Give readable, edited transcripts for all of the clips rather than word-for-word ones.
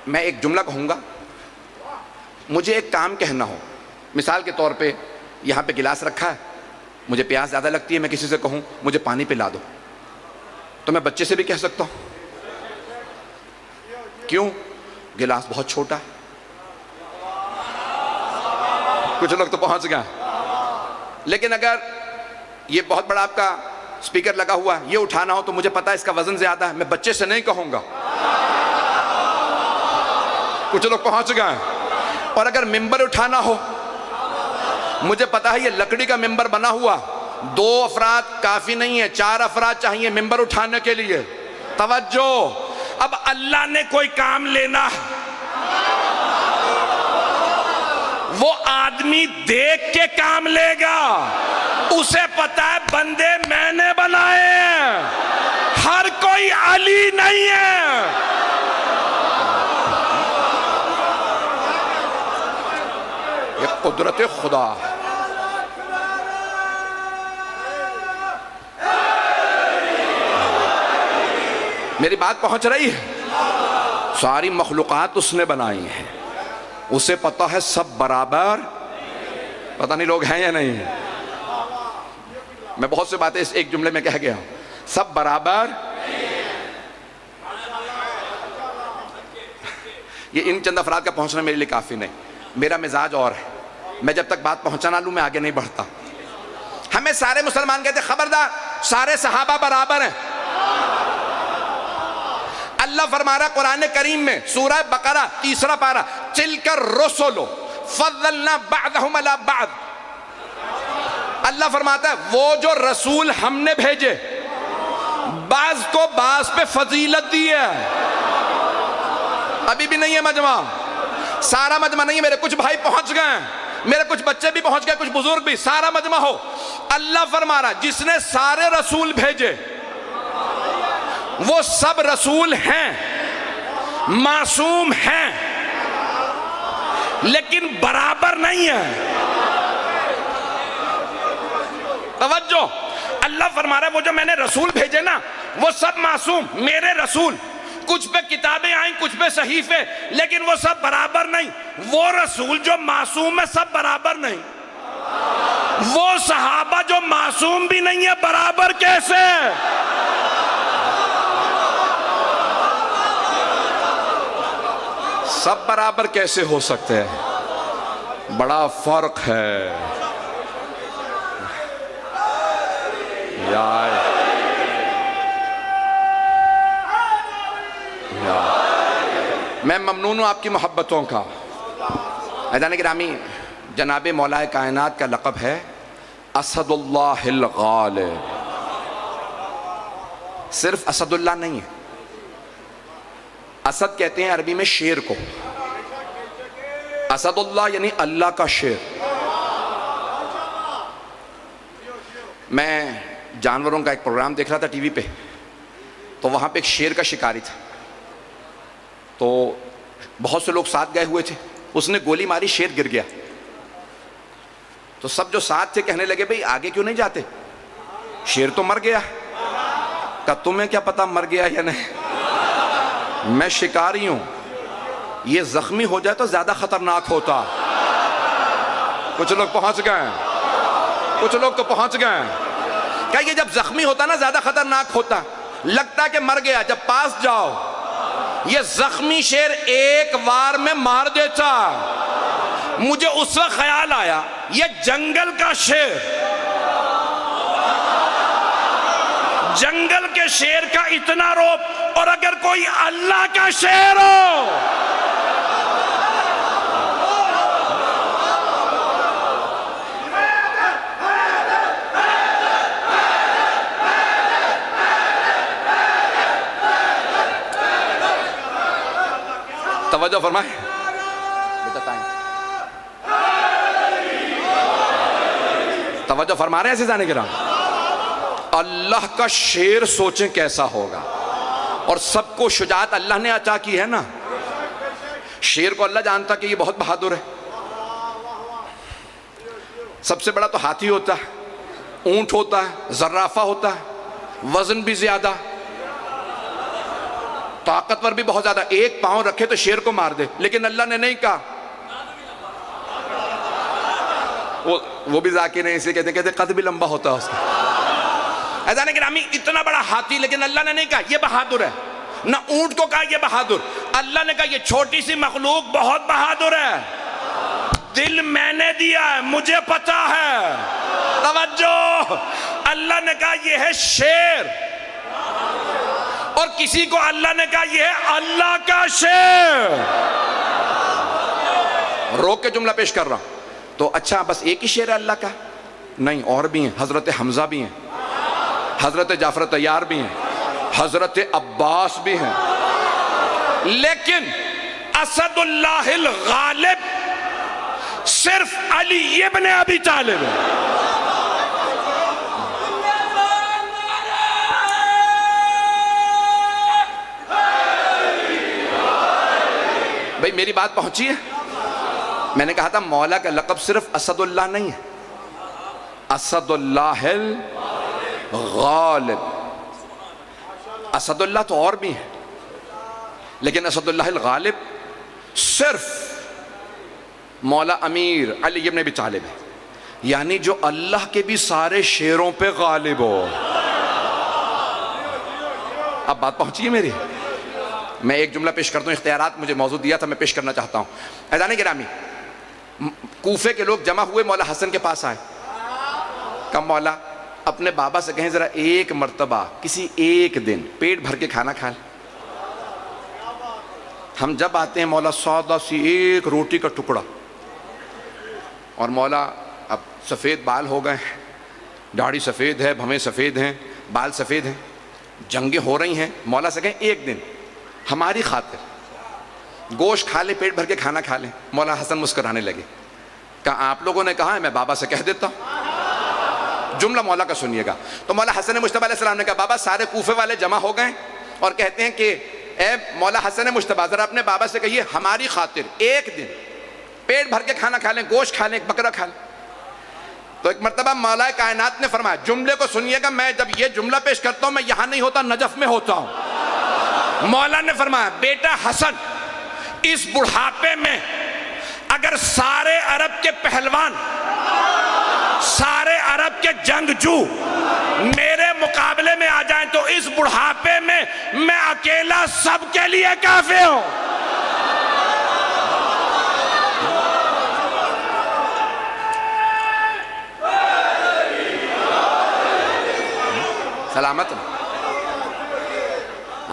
میں ایک جملہ کہوں گا، مجھے ایک کام کہنا ہو، مثال کے طور پہ یہاں پہ گلاس رکھا ہے، مجھے پیاس زیادہ لگتی ہے، میں کسی سے کہوں مجھے پانی پلا دو، تو میں بچے سے بھی کہہ سکتا ہوں، کیوں؟ گلاس بہت چھوٹا ہے۔ کچھ لوگ تو پہنچ گئے۔ لیکن اگر یہ بہت بڑا آپ کا سپیکر لگا ہوا ہے، یہ اٹھانا ہو تو مجھے پتا ہے اس کا وزن زیادہ ہے، میں بچے سے نہیں کہوں گا۔ کچھ لوگ پہنچ گئے۔ اور اگر ممبر اٹھانا ہو، مجھے پتا ہے یہ لکڑی کا ممبر بنا ہوا، 2 افراد کافی نہیں ہے، 4 افراد چاہیے ممبر اٹھانے کے لیے۔ توجہ، اب اللہ نے کوئی کام لینا، وہ آدمی دیکھ کے کام لے گا، اسے پتا ہے بندے میں نے بنائے ہیں، ہر کوئی علی نہیں ہے۔ یہ قدرت خدا۔ میری بات پہنچ رہی ہے؟ ساری مخلوقات اس نے بنائی ہیں، اسے پتہ ہے سب برابر، پتہ نہیں لوگ ہیں یا نہیں۔ میں بہت سے باتیں اس ایک جملے میں کہہ گیا ہوں، سب برابر۔ یہ ان چند افراد کا پہنچنا میرے لیے کافی نہیں، میرا مزاج اور ہے، میں جب تک بات پہنچا نہ لوں میں آگے نہیں بڑھتا۔ ہمیں سارے مسلمان کہتے ہیں خبردار سارے صحابہ برابر ہیں۔ اللہ فرما رہا قرآن کریم میں سورہ بقرہ 3 پارہ، تِلْكَ الرُّسُلُ فَضَّلْنَا بَعْضَهُمْ عَلَىٰ بَعْضٍ۔ اللہ فرماتا ہے وہ جو رسول ہم نے بھیجے، بعض کو بعض پہ فضیلت دی ہے۔ ابھی بھی نہیں ہے مجمع، سارا مجمع نہیں ہے، میرے کچھ بھائی پہنچ گئے ہیں، میرے کچھ بچے بھی پہنچ گئے، کچھ بزرگ بھی، سارا مجمع ہو۔ اللہ فرما رہا جس نے سارے رسول بھیجے وہ سب رسول ہیں، معصوم ہیں، لیکن برابر نہیں ہے۔ توجہ، اللہ فرما رہا ہے وہ جو میں نے رسول بھیجے نا وہ سب معصوم، میرے رسول، کچھ پہ کتابیں آئیں کچھ پہ صحیفے، لیکن وہ سب برابر نہیں۔ وہ رسول جو معصوم ہے سب برابر نہیں، وہ صحابہ جو معصوم بھی نہیں ہے برابر کیسے؟ سب برابر کیسے ہو سکتے ہیں؟ بڑا فرق ہے۔ میں ممنون ہوں آپ کی محبتوں کا۔ عزیزان گرامی، جناب مولا کائنات کا لقب ہے اسد اللہ الغالب۔ صرف اسد اللہ نہیں ہے، اسد کہتے ہیں عربی میں شیر کو، اسد اللہ یعنی اللہ کا شیر۔ میں جانوروں کا ایک پروگرام دیکھ رہا تھا ٹی وی پہ، تو وہاں پہ ایک شیر کا شکاری تھا، تو بہت سے لوگ ساتھ گئے ہوئے تھے، اس نے گولی ماری، شیر گر گیا، تو سب جو ساتھ تھے کہنے لگے بھئی آگے کیوں نہیں جاتے، شیر تو مر گیا۔ کہا تمہیں کیا پتا مر گیا یا نہیں، میں شکاری ہوں، یہ زخمی ہو جائے تو زیادہ خطرناک ہوتا۔ کچھ لوگ پہنچ گئے، کچھ لوگ تو پہنچ گئے۔ کہ یہ جب زخمی ہوتا نا زیادہ خطرناک ہوتا، لگتا کہ مر گیا، جب پاس جاؤ یہ زخمی شیر ایک وار میں مار دیتا۔ مجھے اس وقت خیال آیا یہ جنگل کا شیر، جنگل کے شیر کا اتنا روب، اور اگر کوئی اللہ کا شیر ہو، توجہ فرمائے، توجہ فرما رہے ہیں عزیزان کرام۔ اللہ کا شیر سوچیں کیسا ہوگا، اور سب کو شجاعت اللہ نے عطا کی ہے نا۔ شیر کو اللہ جانتا کہ یہ بہت بہادر ہے، سب سے بڑا تو ہاتھی ہوتا ہے، اونٹ ہوتا ہے، زرافہ ہوتا ہے، وزن بھی زیادہ۔ طاقتور بھی بہت زیادہ، ایک پاؤں رکھے تو شیر کو مار دے، لیکن اللہ نے نہیں کہا. وہ بھی ذاکر ہیں، اسے کہتے ہیں قد بھی لمبا ہوتا ہے اس کا. عزیزان گرامی اتنا بڑا ہاتھی، لیکن اللہ نے نہیں کہا یہ بہادر ہے، نہ اونٹ کو کہا یہ بہادر. اللہ نے کہا یہ چھوٹی سی مخلوق بہت بہادر ہے. دل میں نے دیا ہے، مجھے پتا ہے. توجہ، اللہ نے کہا یہ ہے شیر، اور کسی کو اللہ نے کہا یہ ہے اللہ کا شیر. روک کے جملہ پیش کر رہا ہوں. تو اچھا بس ایک ہی شیر ہے اللہ کا؟ نہیں، اور بھی ہیں. حضرت حمزہ بھی ہیں، حضرت جعفر طیار بھی ہیں، حضرت عباس بھی ہیں. لیکن اسد اللہ الغالب صرف علی ابن ابی طالب ہے. بھئی میری بات پہنچی ہے؟ میں نے کہا تھا مولا کا لقب صرف اسد اللہ نہیں ہے، اسد اللہ الغالب. اسد اللہ تو اور بھی ہیں، لیکن اسد اللہ الغالب صرف مولا امیر علی ابن ابی طالب ہے، یعنی جو اللہ کے بھی سارے شیروں پہ غالب ہو. اب بات پہنچی ہے میری؟ میں ایک جملہ پیش کرتا ہوں، اختیارات مجھے موضوع دیا تھا، میں پیش کرنا چاہتا ہوں. عزیزان گرامی، کوفے کے لوگ جمع ہوئے، مولا حسن کے پاس آئے. کہا مولا اپنے بابا سے کہیں ذرا ایک مرتبہ کسی ایک دن پیٹ بھر کے کھانا کھا لیں. ہم جب آتے ہیں مولا سادہ سی ایک روٹی کا ٹکڑا، اور مولا اب سفید بال ہو گئے ہیں، داڑھی سفید ہے، بھویں سفید ہیں، بال سفید ہیں، جنگیں ہو رہی ہیں. مولا سے کہیں ایک دن ہماری خاطر گوشت کھا لیں، پیٹ بھر کے کھانا کھا لیں. مولا حسن مسکرانے لگے. کہا آپ لوگوں نے کہا ہے، میں بابا سے کہہ دیتا ہوں. جملہ مولا کا سنیے گا. تو مولا حسن مجتبیٰ علیہ السلام نے کہا بابا سارے کوفے والے جمع ہو گئے اور کہتے ہیں کہ اے مولا حسن مجتبیٰ ذرا اپنے بابا سے کہیے ہماری خاطر ایک دن پیٹ بھر کے کھانا کھا لیں، گوشت کھا لیں، ایک بکرا کھا لیں. تو ایک مرتبہ مولا کائنات نے فرمایا، جملے کو سنیے گا، میں جب یہ جملہ پیش کرتا ہوں میں یہاں نہیں ہوتا، نجف میں ہوتا ہوں. مولا نے فرمایا بیٹا حسن، اس بڑھاپے میں اگر سارے عرب کے پہلوان، سارے عرب کے جنگجو میرے مقابلے میں آ جائیں تو اس بڑھاپے میں میں اکیلا سب کے لیے کافی ہوں. سلامت رہیں،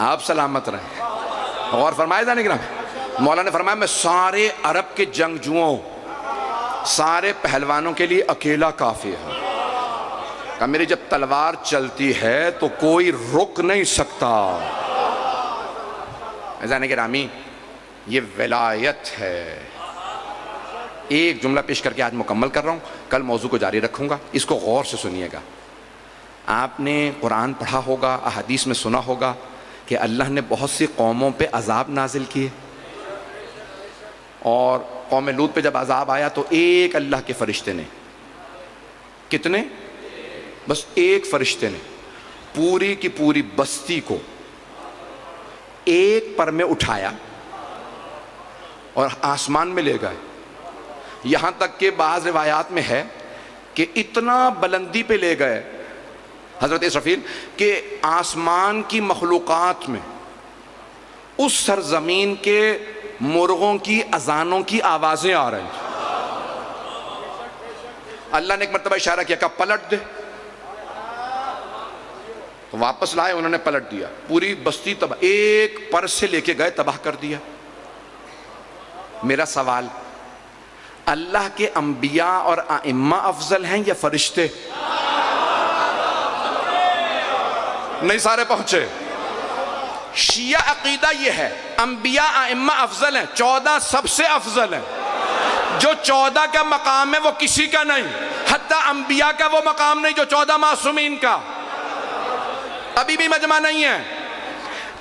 آپ سلامت رہیں. اور فرمائے جانے گرام، مولا نے فرمایا میں سارے عرب کے جنگجوؤں، سارے پہلوانوں کے لیے اکیلا کافی ہے. کہ میری جب تلوار چلتی ہے تو کوئی رک نہیں سکتا. عزیزان گرامی، یہ ولایت ہے. ایک جملہ پیش کر کے آج مکمل کر رہا ہوں، کل موضوع کو جاری رکھوں گا. اس کو غور سے سنیے گا. آپ نے قرآن پڑھا ہوگا، احادیث میں سنا ہوگا کہ اللہ نے بہت سی قوموں پہ عذاب نازل کیے، اور قوم لوط پہ جب عذاب آیا تو ایک اللہ کے فرشتے نے، کتنے؟ بس ایک فرشتے نے پوری کی پوری بستی کو ایک پر میں اٹھایا اور آسمان میں لے گئے. یہاں تک کہ بعض روایات میں ہے کہ اتنا بلندی پہ لے گئے حضرت اسرافیل کہ آسمان کی مخلوقات میں اس سرزمین کے مرغوں کی اذانوں کی آوازیں آ رہی ہیں. اللہ نے ایک مرتبہ اشارہ کیا کہ پلٹ دے، تو واپس لائے، انہوں نے پلٹ دیا. پوری بستی تباہ، ایک پر سے لے کے گئے، تباہ کر دیا. میرا سوال، اللہ کے انبیاء اور ائمہ افضل ہیں یا فرشتے؟ نہیں سارے پہنچے. شیعہ عقیدہ یہ ہے انبیاء ائمہ افضل ہیں، 14 سب سے افضل ہیں. جو 14 کا مقام ہے وہ کسی کا نہیں، حتیٰ انبیاء کا وہ مقام نہیں جو 14 معصومین کا. ابھی بھی مجمع نہیں ہے.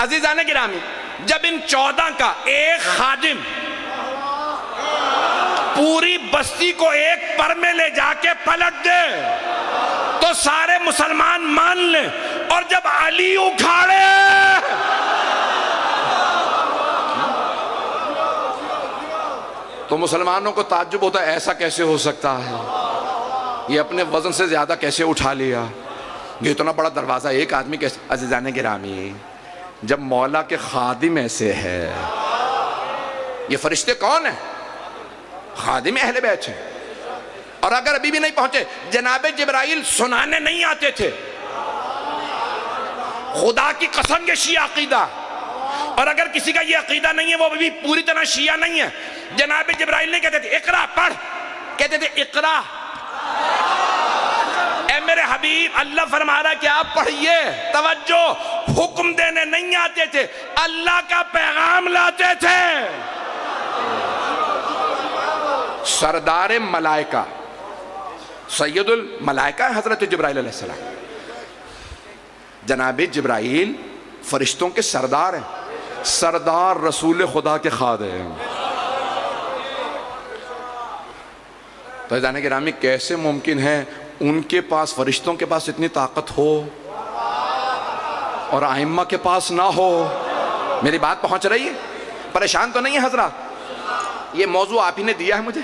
عزیزان گرامی، جب ان 14 کا ایک خادم پوری بستی کو ایک پر میں لے جا کے پلٹ دے تو سارے مسلمان مان لیں، اور جب علی اکھاڑے تو مسلمانوں کو تعجب ہوتا ہے ایسا کیسے ہو سکتا ہے، یہ اپنے وزن سے زیادہ کیسے اٹھا لیا، یہ اتنا بڑا دروازہ ایک آدمی کیسے۔ عزیزان گرامی، جب مولا کے خادم ایسے ہے، یہ فرشتے کون ہیں؟ خادم اہل بیت ہیں۔ اور اگر ابھی بھی نہیں پہنچے، جناب جبرائیل سنانے نہیں آتے تھے، خدا کی قسم یہ شیعہ عقیدہ، اور اگر کسی کا یہ عقیدہ نہیں ہے وہ بھی پوری طرح شیعہ نہیں ہے۔ جناب جبرائیل نہیں کہتے تھے اقرا پڑھ، کہتے تھے اقرا۔ اے میرے حبیب، اللہ فرما رہا ہے کہ آپ پڑھئے، توجہ، حکم دینے نہیں آتے تھے، اللہ کا پیغام لاتے تھے۔ سردار ملائکہ، سید الملائکہ حضرت جبرائیل علیہ السلام۔ جناب جبرائیل فرشتوں کے سردار ہیں، سردار رسول خدا کے خادم۔ تو عزیزان گرامی، کیسے ممکن ہے ان کے پاس، فرشتوں کے پاس اتنی طاقت ہو اور ائمہ کے پاس نہ ہو؟ میری بات پہنچ رہی ہے؟ پریشان تو نہیں ہے حضرات؟ یہ موضوع آپ ہی نے دیا ہے مجھے؟